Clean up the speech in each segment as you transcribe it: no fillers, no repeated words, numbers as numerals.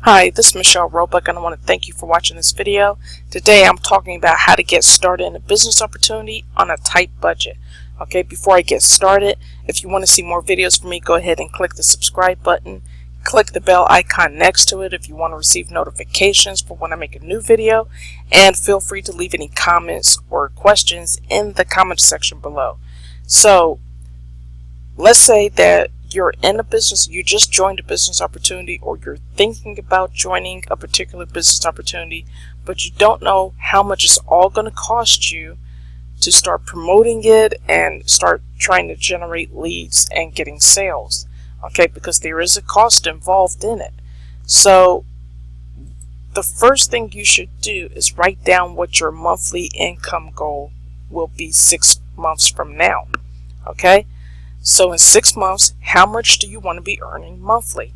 Hi, this is Michelle Roebuck, and I want to thank you for watching this video. Today I'm talking about how to get started in a business opportunity on a tight budget. Okay, before I get started, if you want to see more videos from me, go ahead and click the subscribe button. Click the bell icon next to it if you want to receive notifications for when I make a new video. And feel free to leave any comments or questions in the comment section below. So, let's say that you're in a business, you just joined a business opportunity, or you're thinking about joining a particular business opportunity, but you don't know how much it's all going to cost you to start promoting it and start trying to generate leads and getting sales. Okay, because there is a cost involved in it. So the first thing you should do is write down what your monthly income goal will be 6 months from now. Okay, so in 6 months, how much do you want to be earning monthly?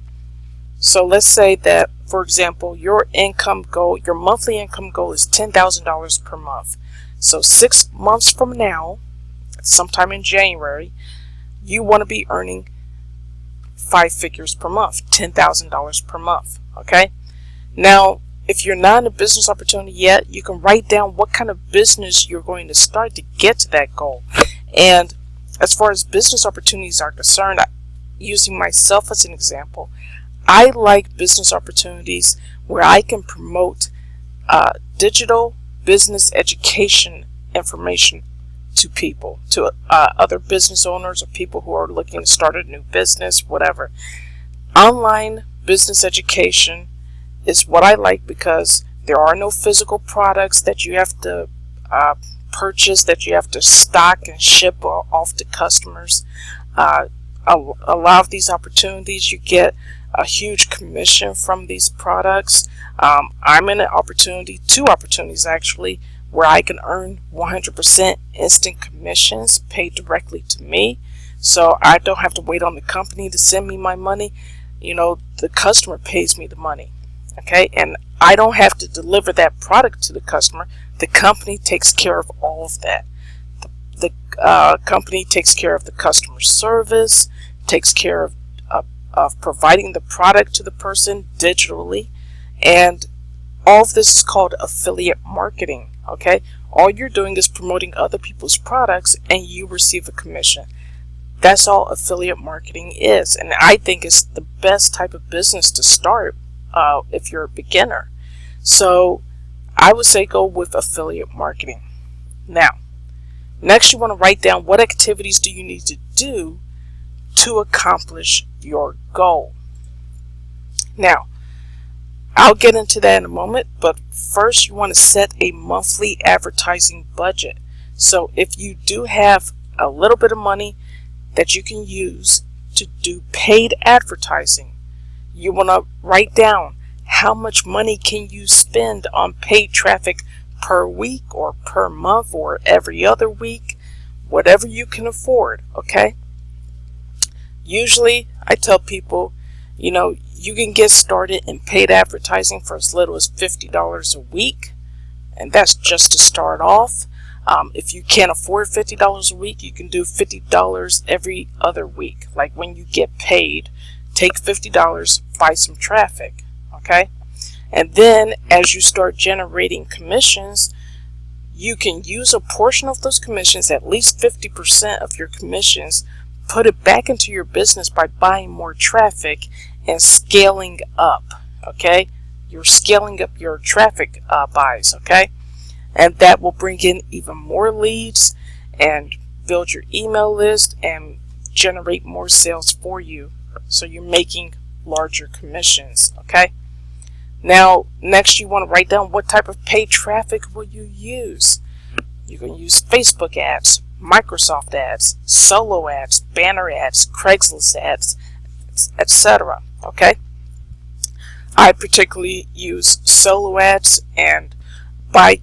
So let's say that, for example, your income goal, your monthly income goal is $10,000 per month. So 6 months from now, sometime in January, you want to be earning 5 figures per month, $10,000 per month. Okay, now if you're not in a business opportunity yet, you can write down what kind of business you're going to start to get to that goal. And as far as business opportunities are concerned, using myself as an example, I like business opportunities where I can promote digital business education information to people, to other business owners or people who are looking to start a new business, whatever. Online business education is what I like because there are no physical products that you have to purchase, that you have to stock and ship off to customers. A lot of these opportunities, you get a huge commission from these products. I'm in two opportunities actually, where I can earn 100% instant commissions paid directly to me. So I don't have to wait on the company to send me my money. You know, the customer pays me the money. Okay, and I don't have to deliver that product to the customer. The company takes care of all of that. The company takes care of the customer service, takes care of providing the product to the person digitally, and all of this is called affiliate marketing. Okay, all you're doing is promoting other people's products and you receive a commission. That's all affiliate marketing is, and I think it's the best type of business to start if you're a beginner. So I would say go with affiliate marketing. Now, next you want to write down what activities do you need to do to accomplish your goal. Now, I'll get into that in a moment, but first you want to set a monthly advertising budget. So if you do have a little bit of money that you can use to do paid advertising, you want to write down how much money can you spend on paid traffic per week or per month or every other week, whatever you can afford. Okay, usually I tell people, you know, you can get started in paid advertising for as little as $50 a week, and that's just to start off. If you can't afford $50 a week, you can do $50 every other week. Like when you get paid, take $50, buy some traffic. Okay, and then as you start generating commissions, you can use a portion of those commissions, at least 50% of your commissions, put it back into your business by buying more traffic and scaling up. Okay, you're scaling up your traffic buys. Okay, and that will bring in even more leads and build your email list and generate more sales for you, so you're making larger commissions. Okay, now next you want to write down what type of paid traffic will you use. You can use Facebook ads, Microsoft ads, solo ads, banner ads, Craigslist ads, etc. Okay, I particularly use solo ads, and by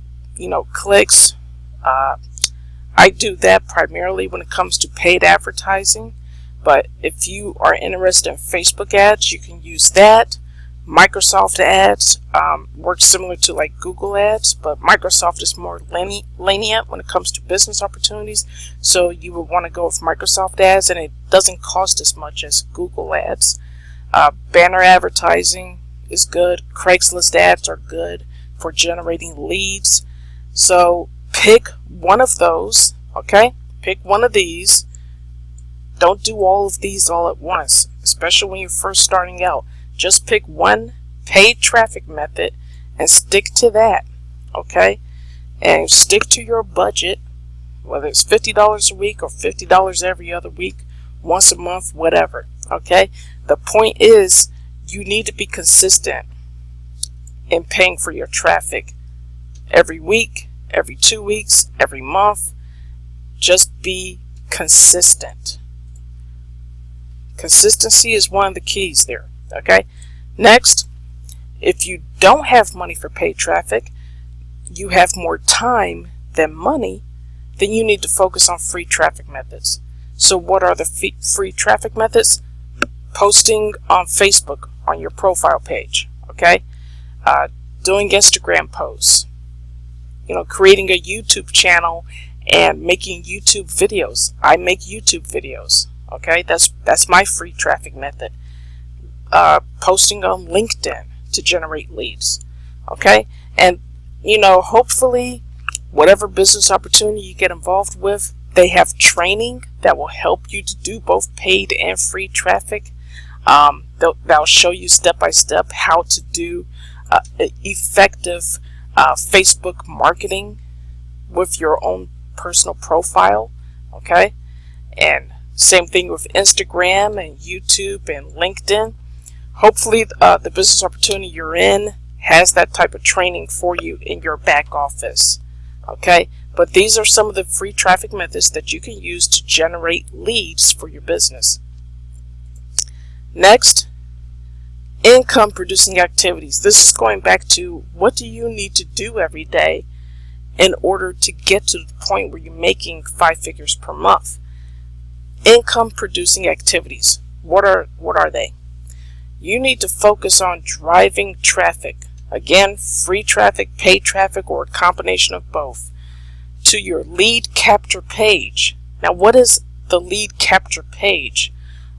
clicks, I do that primarily when it comes to paid advertising. But if you are interested in Facebook ads, you can use that. Microsoft ads works similar to like Google ads, but Microsoft is more lenient when it comes to business opportunities. So you would want to go with Microsoft ads, and it doesn't cost as much as Google ads. Banner advertising, is good. Craigslist ads are good for generating leads. So pick one of those, okay? Pick one of these. Don't do all of these all at once, especially when you're first starting out. Just pick one paid traffic method and stick to that, okay? And stick to your budget, whether it's $50 a week or $50 every other week, once a month, whatever, okay? The point is, you need to be consistent in paying for your traffic every week, every 2 weeks, every month. Just be consistent. Consistency is one of the keys there, okay? Next, if you don't have money for paid traffic, you have more time than money, then you need to focus on free traffic methods. So what are the free traffic methods? Posting on Facebook on your profile page, okay? Doing Instagram posts, creating a YouTube channel and making YouTube videos. I make YouTube videos, okay? That's my free traffic method. Posting on LinkedIn to generate leads, okay? And hopefully whatever business opportunity you get involved with, they have training that will help you to do both paid and free traffic. They'll show you step by step how to do effective Facebook marketing with your own personal profile, okay? And same thing with Instagram and YouTube and LinkedIn. Hopefully the business opportunity you're in has that type of training for you in your back office, okay? But these are some of the free traffic methods that you can use to generate leads for your business. Next, income producing activities. This is going back to, what do you need to do every day in order to get to the point where you're making 5 figures per month? Income producing activities. What are they? You need to focus on driving traffic. Again, free traffic, paid traffic, or a combination of both, to your lead capture page. Now, what is the lead capture page?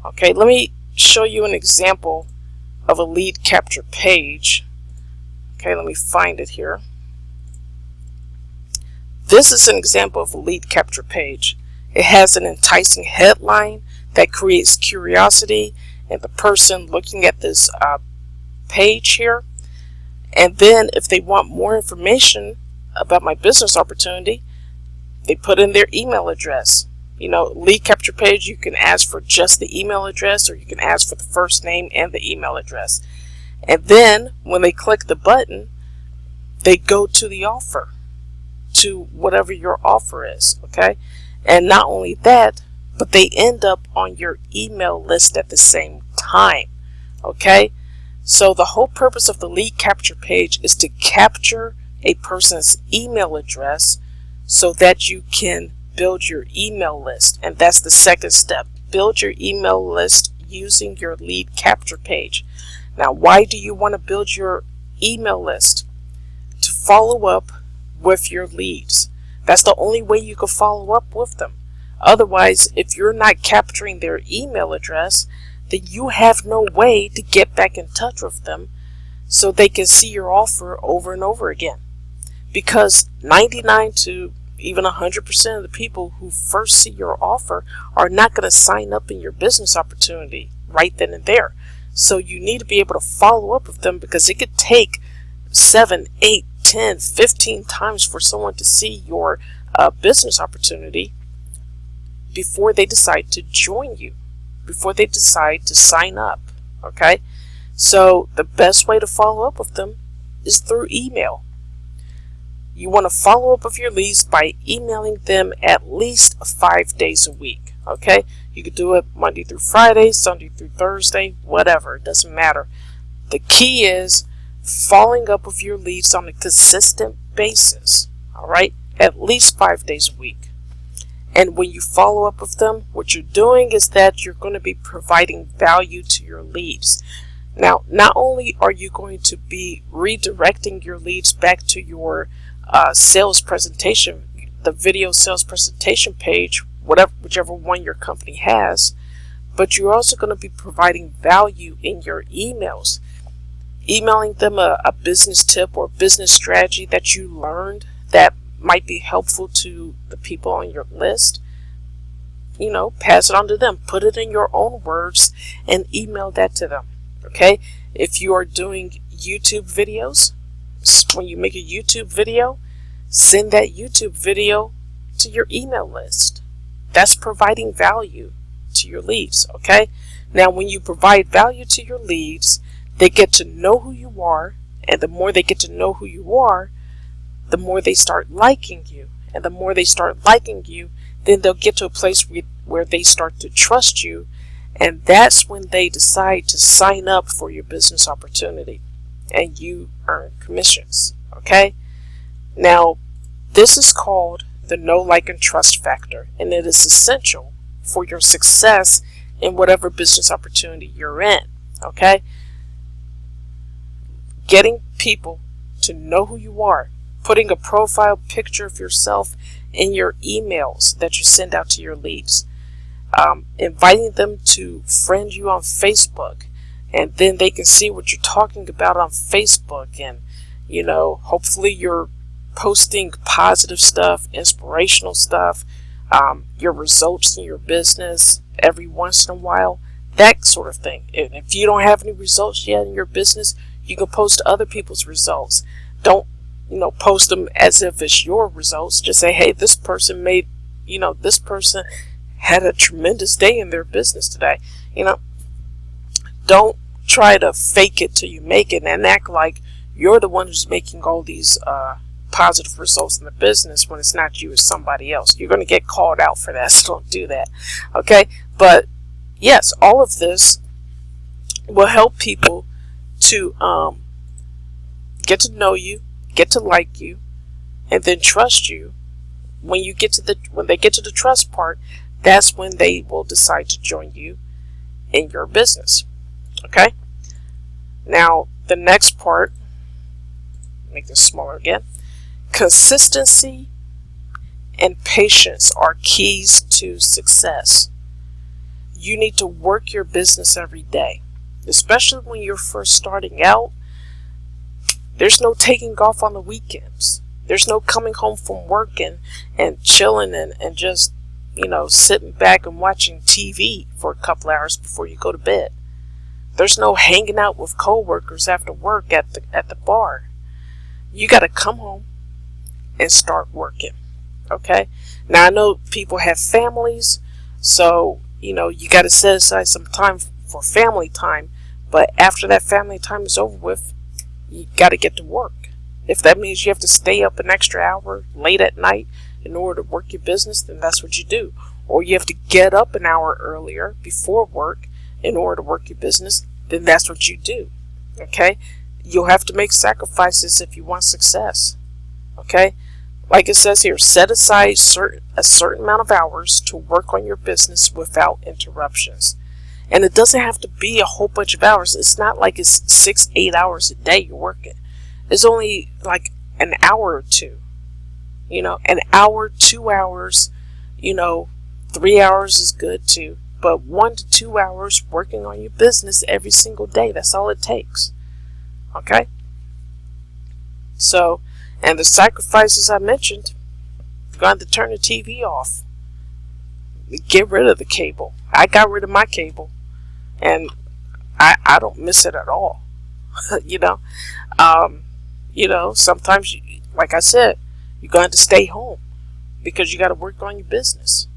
Okay, let me show you an example of a lead capture page. Okay, let me find it here. This is an example of a lead capture page. It has an enticing headline that creates curiosity in the person looking at this page here. And then if they want more information about my business opportunity, they put in their email address. Lead capture page, you can ask for just the email address, or you can ask for the first name and the email address. And then when they click the button, they go to the offer, to whatever your offer is, okay? And not only that, but they end up on your email list at the same time, okay? So the whole purpose of the lead capture page is to capture a person's email address so that you can build your email list. And that's the second step. Build your email list using your lead capture page. Now, why do you want to build your email list? To follow up with your leads. That's the only way you can follow up with them. Otherwise, if you're not capturing their email address, then you have no way to get back in touch with them so they can see your offer over and over again. Because 99 to even 100% of the people who first see your offer are not going to sign up in your business opportunity right then and there. So you need to be able to follow up with them, because it could take 7, 8, 10, 15 times for someone to see your business opportunity before they decide to join you, before they decide to sign up, okay? So the best way to follow up with them is through email. You want to follow up with your leads by emailing them at least 5 days a week, okay? You could do it Monday through Friday, Sunday through Thursday, whatever, it doesn't matter. The key is following up with your leads on a consistent basis, all right? At least 5 days a week. And when you follow up with them, what you're doing is that you're going to be providing value to your leads. Now, not only are you going to be redirecting your leads back to your sales presentation, the video sales presentation page, whichever one your company has, but you're also going to be providing value in your emails. emailing them a business tip or business strategy that you learned that might be helpful to the people on your list. Pass it on to them. Put it in your own words and email that to them. Okay? If you are doing YouTube videos, when you make a YouTube video, send that YouTube video to your email list. That's providing value to your leads. Okay? Now, when you provide value to your leads, they get to know who you are, and the more they get to know who you are, the more they start liking you. And the more they start liking you, then they'll get to a place where they start to trust you, and that's when they decide to sign up for your business opportunity, and you earn commissions. Okay? Now, this is called the know, like, and trust factor, and it is essential for your success in whatever business opportunity you're in. Okay? Getting people to know who you are, putting a profile picture of yourself in your emails that you send out to your leads, inviting them to friend you on Facebook, and then they can see what you're talking about on Facebook, and hopefully you're posting positive stuff, inspirational stuff, your results in your business every once in a while, that sort of thing. And if you don't have any results yet in your business, you can post other people's results. Don't post them as if it's your results. Just say, hey, this person this person had a tremendous day in their business today. Don't try to fake it till you make it and act like you're the one who's making all these positive results in the business when it's not you, it's somebody else. You're going to get called out for that, so don't do that. Okay? But yes, all of this will help people to get to know you, get to like you, and then trust you. When they get to the trust part, that's when they will decide to join you in your business. Okay? Now, the next part, make this smaller again. Consistency and patience are keys to success. You need to work your business every day, especially when you're first starting out. There's no taking off on the weekends. There's no coming home from work and chilling and just, sitting back and watching TV for a couple hours before you go to bed. There's no hanging out with coworkers after work at the bar. You got to come home and start working. Okay? Now, I know people have families, so, you got to set aside some time for family time, but after that family time is over with, you got to get to work. If that means you have to stay up an extra hour late at night in order to work your business, then that's what you do. Or you have to get up an hour earlier before work in order to work your business, then that's what you do. Okay? You'll have to make sacrifices if you want success. Okay? Like it says here, set aside a certain amount of hours to work on your business without interruptions. And it doesn't have to be a whole bunch of hours. It's not like it's 6-8 hours a day you're working. It's only like an hour or two. An hour, 2 hours, 3 hours is good too. But 1 to 2 hours working on your business every single day. That's all it takes. Okay? So, and the sacrifices I mentioned, you're going to turn the TV off. Get rid of the cable. I got rid of my cable, and I don't miss it at all. Sometimes, like I said, you're going to stay home because you got to work on your business.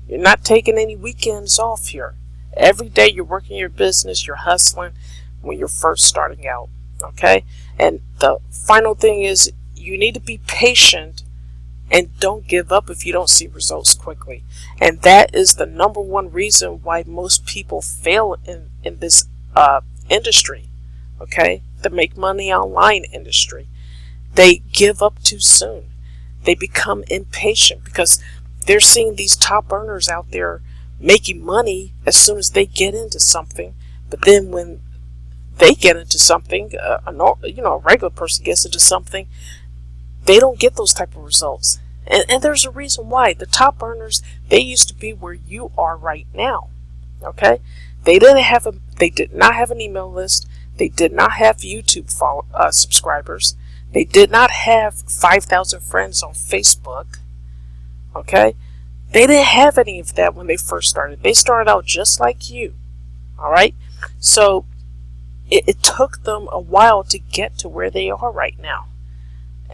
You're not taking any weekends off here. Every day you're working your business, you're hustling when you're first starting out. Okay? And the final thing is you need to be patient and don't give up if you don't see results quickly. And that is the number one reason why most people fail in this industry. Okay? The make money online industry. They give up too soon. They become impatient because they're seeing these top earners out there making money as soon as they get into something. But then when they get into something, a regular person gets into something, they don't get those type of results. And there's a reason why. The top earners, they used to be where you are right now. Okay? They did not have an email list. They They did not have YouTube subscribers. They did not have 5,000 friends on Facebook. Okay? They didn't have any of that when they first started. They started out just like you. Alright? So, it took them a while to get to where they are right now.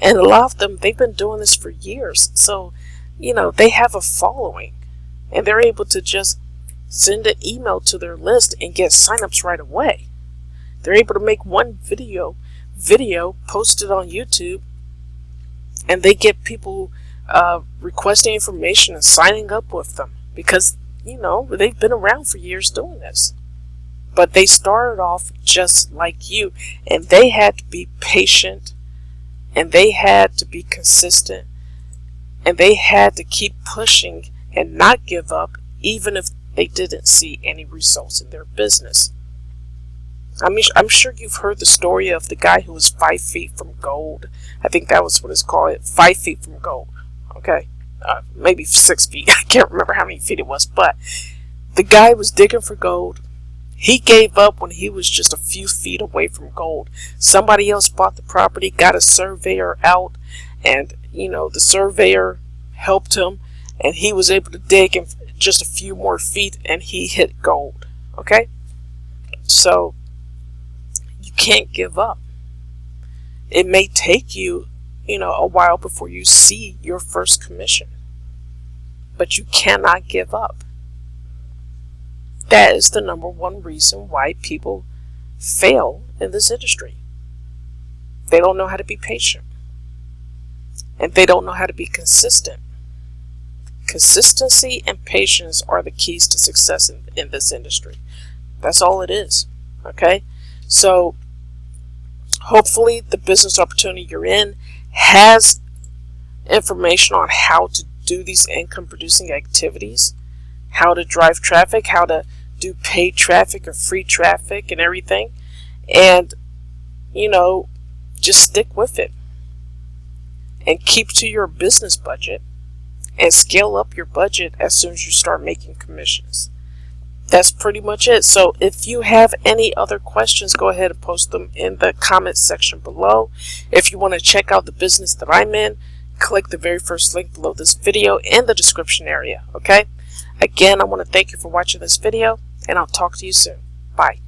And a lot of them, they've been doing this for years. So, you know, they have a following. And they're able to just send an email to their list and get signups right away. They're able to make one video posted on YouTube, and they get people requesting information and signing up with them because, you know, they've been around for years doing this. But they started off just like you, and they had to be patient, and they had to be consistent, and they had to keep pushing and not give up even if they didn't see any results in their business. I mean, I'm sure you've heard the story of the guy who was 5 feet from gold. I think that was what it's called, 5 feet from gold. Okay, maybe 6 feet. I can't remember how many feet it was, but the guy was digging for gold. He gave up when he was just a few feet away from gold. Somebody else bought the property, got a surveyor out, and, you know, the surveyor helped him, and he was able to dig in just a few more feet, and he hit gold. Okay? So, you can't give up. It may take you, you know, a while before you see your first commission, but you cannot give up. That is the #1 reason why people fail in this industry. They don't know how to be patient, and they don't know how to be consistent. Consistency and patience are the keys to success in this industry. That's all it is. Okay? So, hopefully the business opportunity you're in has information on how to do these income producing activities, how to drive traffic, how to do paid traffic or free traffic and everything. And, you know, just stick with it and keep to your business budget and scale up your budget as soon as you start making commissions. That's pretty much it. So if you have any other questions, go ahead and post them in the comment section below. If you want to check out the business that I'm in, click the very first link below this video in the description area. Okay? Again, I want to thank you for watching this video, and I'll talk to you soon. Bye.